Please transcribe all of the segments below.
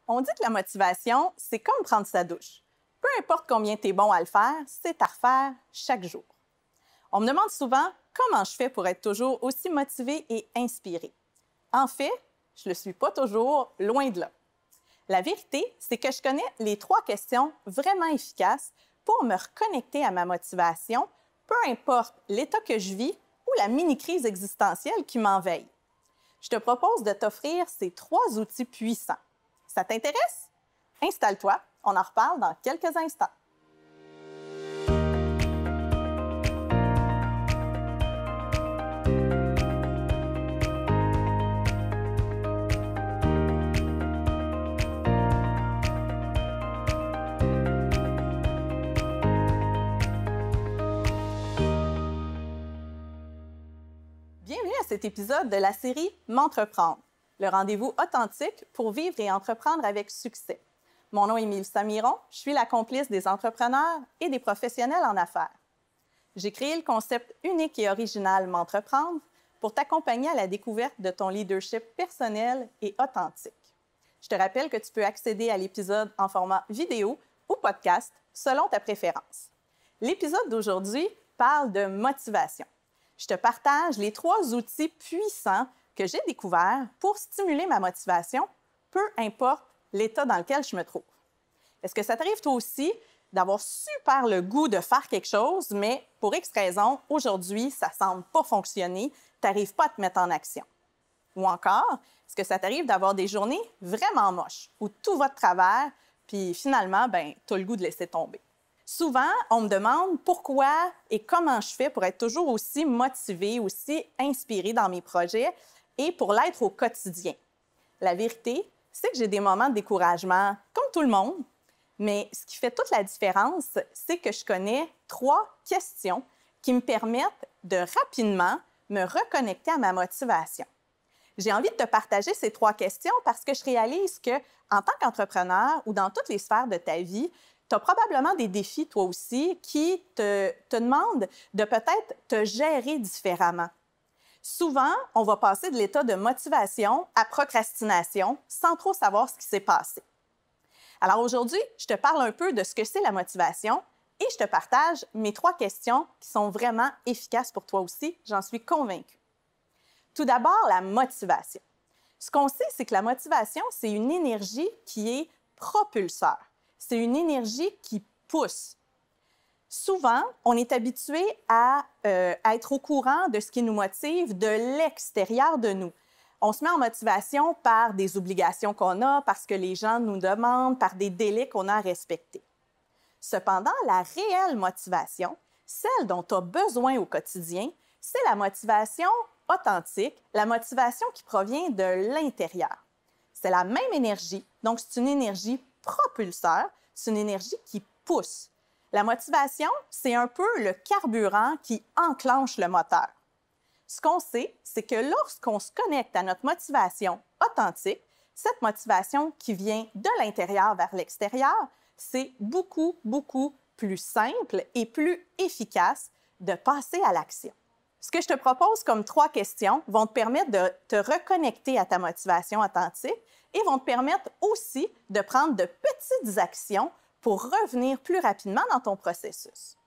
On dit que la motivation, c'est comme prendre sa douche. Peu importe combien tu es bon à le faire, c'est à refaire chaque jour. On me demande souvent comment je fais pour être toujours aussi motivée et inspirée. En fait, je ne le suis pas toujours, loin de là. La vérité, c'est que je connais les 3 questions vraiment efficaces pour me reconnecter à ma motivation, peu importe l'état que je vis ou la mini-crise existentielle qui m'envahit. Je te propose de t'offrir ces 3 outils puissants. Ça t'intéresse? Installe-toi, on en reparle dans quelques instants. Bienvenue à cet épisode de la série M'entreprendre, le rendez-vous authentique pour vivre et entreprendre avec succès. Mon nom est Mélissa Miron, je suis la complice des entrepreneurs et des professionnels en affaires. J'ai créé le concept unique et original M'entreprendre pour t'accompagner à la découverte de ton leadership personnel et authentique. Je te rappelle que tu peux accéder à l'épisode en format vidéo ou podcast selon ta préférence. L'épisode d'aujourd'hui parle de motivation. Je te partage les 3 outils puissants que j'ai découverts pour stimuler ma motivation, peu importe l'état dans lequel je me trouve. Est-ce que ça t'arrive toi aussi d'avoir super le goût de faire quelque chose, mais pour X raison, aujourd'hui, ça ne semble pas fonctionner, tu n'arrives pas à te mettre en action? Ou encore, est-ce que ça t'arrive d'avoir des journées vraiment moches, où tout va de travers, puis finalement, tu as le goût de laisser tomber? Souvent, on me demande pourquoi et comment je fais pour être toujours aussi motivée, aussi inspirée dans mes projets et pour l'être au quotidien. La vérité, c'est que j'ai des moments de découragement, comme tout le monde, mais ce qui fait toute la différence, c'est que je connais 3 questions qui me permettent de rapidement me reconnecter à ma motivation. J'ai envie de te partager ces 3 questions parce que je réalise que, en tant qu'entrepreneur ou dans toutes les sphères de ta vie, tu as probablement des défis, toi aussi, qui te demandent de peut-être te gérer différemment. Souvent, on va passer de l'état de motivation à procrastination sans trop savoir ce qui s'est passé. Alors aujourd'hui, je te parle un peu de ce que c'est la motivation et je te partage mes 3 questions qui sont vraiment efficaces pour toi aussi, j'en suis convaincue. Tout d'abord, la motivation. Ce qu'on sait, c'est que la motivation, c'est une énergie qui est propulseur. C'est une énergie qui pousse. Souvent, on est habitué à être au courant de ce qui nous motive de l'extérieur de nous. On se met en motivation par des obligations qu'on a, parce que les gens nous demandent, par des délais qu'on a à respecter. Cependant, la réelle motivation, celle dont tu as besoin au quotidien, c'est la motivation authentique, la motivation qui provient de l'intérieur. C'est la même énergie, donc c'est une énergie propulseur, c'est une énergie qui pousse. La motivation, c'est un peu le carburant qui enclenche le moteur. Ce qu'on sait, c'est que lorsqu'on se connecte à notre motivation authentique, cette motivation qui vient de l'intérieur vers l'extérieur, c'est beaucoup, beaucoup plus simple et plus efficace de passer à l'action. Ce que je te propose comme 3 questions vont te permettre de te reconnecter à ta motivation authentique et vont te permettre aussi de prendre de petites actions pour revenir plus rapidement dans ton processus.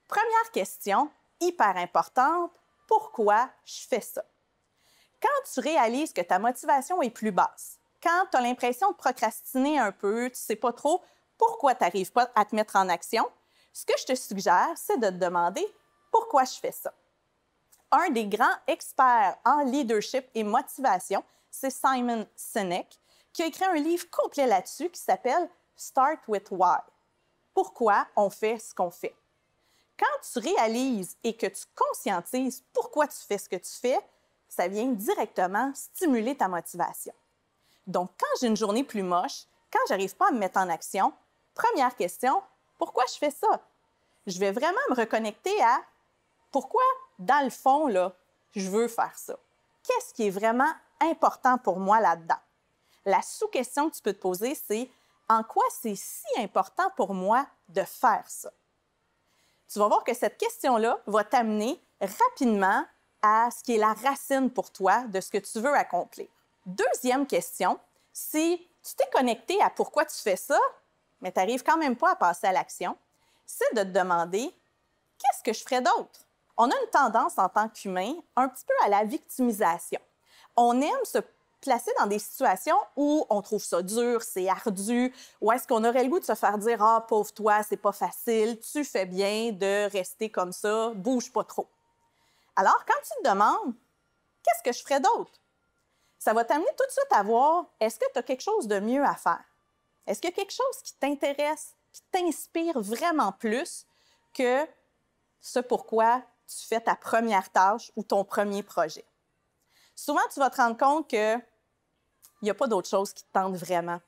Première question, hyper importante, pourquoi je fais ça? Quand tu réalises que ta motivation est plus basse, quand tu as l'impression de procrastiner un peu, tu ne sais pas trop pourquoi tu n'arrives pas à te mettre en action, ce que je te suggère, c'est de te demander pourquoi je fais ça. Un des grands experts en leadership et motivation, c'est Simon Sinek, qui a écrit un livre complet là-dessus qui s'appelle « Start with Why ». Pourquoi on fait ce qu'on fait? Quand tu réalises et que tu conscientises pourquoi tu fais ce que tu fais, ça vient directement stimuler ta motivation. Donc, quand j'ai une journée plus moche, quand je n'arrive pas à me mettre en action, première question, pourquoi je fais ça? Je vais vraiment me reconnecter à pourquoi, dans le fond, là, je veux faire ça. Qu'est-ce qui est vraiment important pour moi là-dedans? La sous-question que tu peux te poser, c'est en quoi c'est si important pour moi de faire ça? Tu vas voir que cette question-là va t'amener rapidement à ce qui est la racine pour toi de ce que tu veux accomplir. Deuxième question, c'est tu t'es connecté à pourquoi tu fais ça, mais tu n'arrives quand même pas à passer à l'action, c'est de te demander qu'est-ce que je ferais d'autre? On a une tendance en tant qu'humain un petit peu à la victimisation. On aime se placer dans des situations où on trouve ça dur, c'est ardu, ou est-ce qu'on aurait le goût de se faire dire « Ah, pauvre toi, c'est pas facile, tu fais bien de rester comme ça, bouge pas trop. » Alors, quand tu te demandes « Qu'est-ce que je ferais d'autre? » Ça va t'amener tout de suite à voir est-ce que tu as quelque chose de mieux à faire? Est-ce qu'il y a quelque chose qui t'intéresse, qui t'inspire vraiment plus que ce pourquoi tu fais ta première tâche ou ton premier projet? Souvent, tu vas te rendre compte qu'il n'y a pas d'autre chose qui te tente vraiment.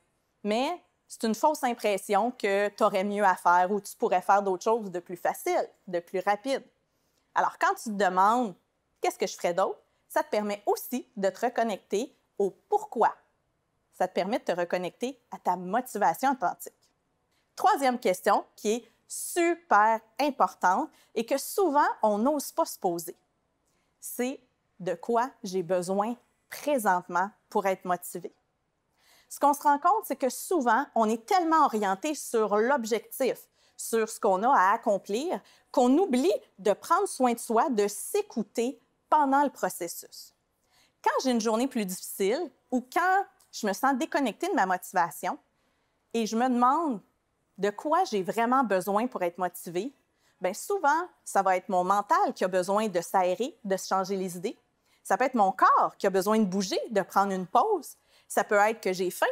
Mais c'est une fausse impression que tu aurais mieux à faire ou tu pourrais faire d'autres choses de plus facile, de plus rapide. Alors, quand tu te demandes « Qu'est-ce que je ferais d'autre? » ça te permet aussi de te reconnecter au pourquoi. Ça te permet de te reconnecter à ta motivation authentique. Troisième question qui est super importante et que souvent on n'ose pas se poser, c'est de quoi j'ai besoin présentement pour être motivé. Ce qu'on se rend compte, c'est que souvent, on est tellement orienté sur l'objectif, sur ce qu'on a à accomplir, qu'on oublie de prendre soin de soi, de s'écouter pendant le processus. Quand j'ai une journée plus difficile ou quand je me sens déconnectée de ma motivation et je me demande de quoi j'ai vraiment besoin pour être motivée, bien souvent, ça va être mon mental qui a besoin de s'aérer, de se changer les idées. Ça peut être mon corps qui a besoin de bouger, de prendre une pause. Ça peut être que j'ai faim.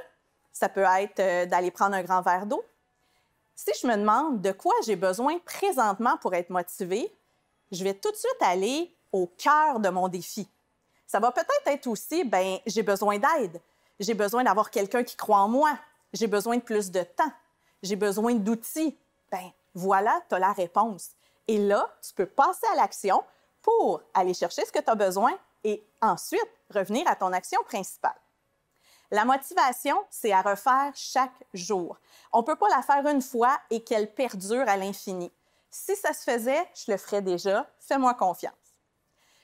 Ça peut être d'aller prendre un grand verre d'eau. Si je me demande de quoi j'ai besoin présentement pour être motivée, je vais tout de suite aller au cœur de mon défi. Ça va peut-être être aussi, bien, j'ai besoin d'aide. J'ai besoin d'avoir quelqu'un qui croit en moi. J'ai besoin de plus de temps. J'ai besoin d'outils. Bien, voilà, tu as la réponse. Et là, tu peux passer à l'action pour aller chercher ce que tu as besoin et ensuite revenir à ton action principale. La motivation, c'est à refaire chaque jour. On ne peut pas la faire une fois et qu'elle perdure à l'infini. Si ça se faisait, je le ferais déjà. Fais-moi confiance.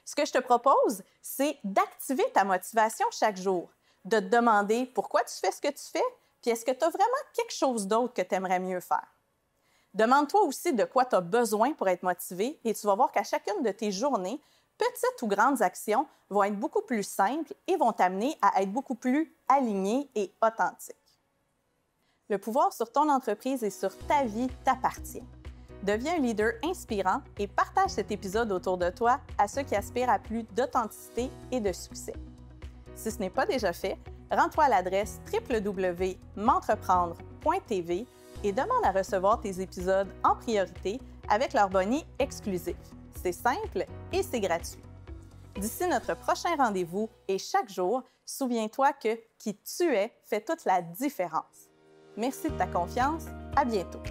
Ce que je te propose, c'est d'activer ta motivation chaque jour, de te demander pourquoi tu fais ce que tu fais, puis est-ce que tu as vraiment quelque chose d'autre que tu aimerais mieux faire. Demande-toi aussi de quoi tu as besoin pour être motivé et tu vas voir qu'à chacune de tes journées, petites ou grandes actions vont être beaucoup plus simples et vont t'amener à être beaucoup plus aligné et authentique. Le pouvoir sur ton entreprise et sur ta vie t'appartient. Deviens un leader inspirant et partage cet épisode autour de toi à ceux qui aspirent à plus d'authenticité et de succès. Si ce n'est pas déjà fait, rends-toi à l'adresse www.mentreprendre.tv et demande à recevoir tes épisodes en priorité avec leur bonus exclusif. C'est simple et c'est gratuit. D'ici notre prochain rendez-vous et chaque jour, souviens-toi que qui tu es fait toute la différence. Merci de ta confiance. À bientôt.